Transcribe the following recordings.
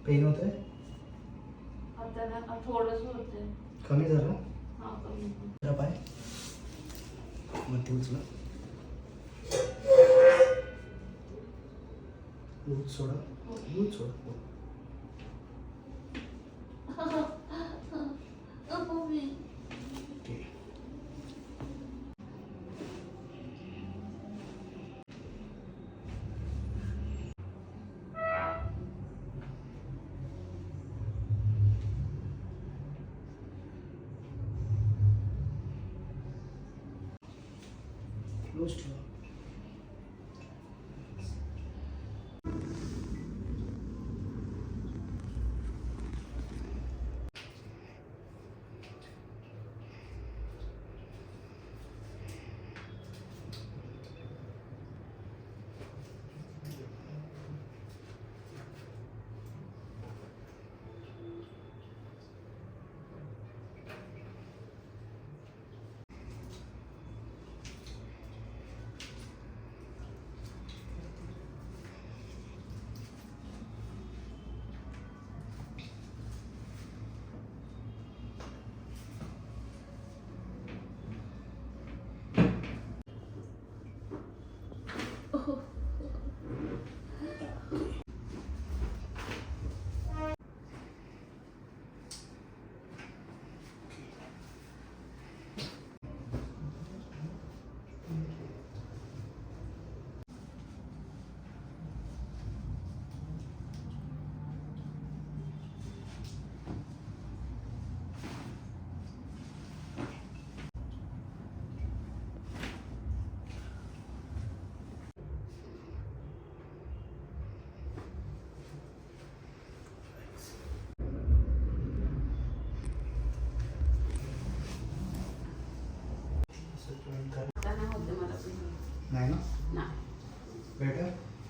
Pen होत आहे? आता थोडंच होते. कमी झालं? हा कमी. जरा पाय मग ते उचला. दूध सोडा. दूध सोडा. ठीक. क्लोज ठेवा. आता नाही होते मला पण. नाही ना? नाही. बेटर?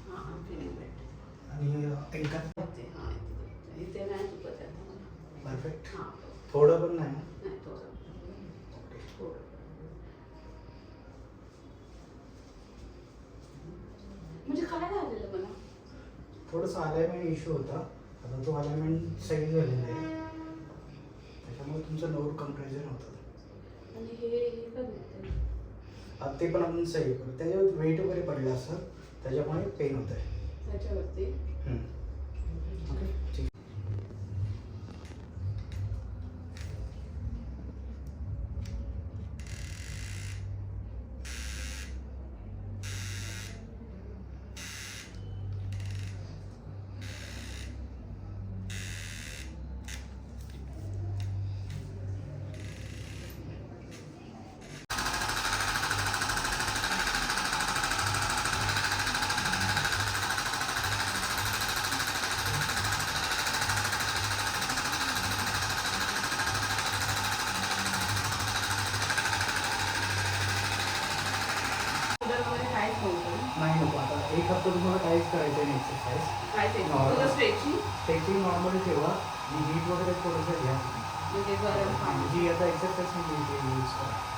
हां फिलिंग बेटर. आणि ऐका होते. हां इथे नाही दुखत आता मला. परफेक्ट. हां थोडं पण नाही ना? नाही थोडं. थोडं. म्हणजे काय झालेलं मला? थोडंसं अलाइनमेंट इश्यू होता. आता तो अलाइनमेंट सही झालेला आहे. त्याच्यामुळे तुमचं नोट कम्प्रेशन होतं. आणि हे कधी होते? ते पण आपण सही करू. त्याच्यावर वेट वगैरे पडलं असं त्याच्यामुळे पेन होत आहे. त्याच्यावरती. ओके ठीक. नाही नको आता एक हप्ता तुम्हाला काहीच करायचं नाही एक्सरसाइज. काय ते? Normal. स्ट्रेचिंग स्ट्रेचिंग नॉर्मली ठेवा आणि हीट वगैरे थोडंसं घ्या. म्हणजे गरम पाणी. जी आता एक्सरसाइज यूज करा.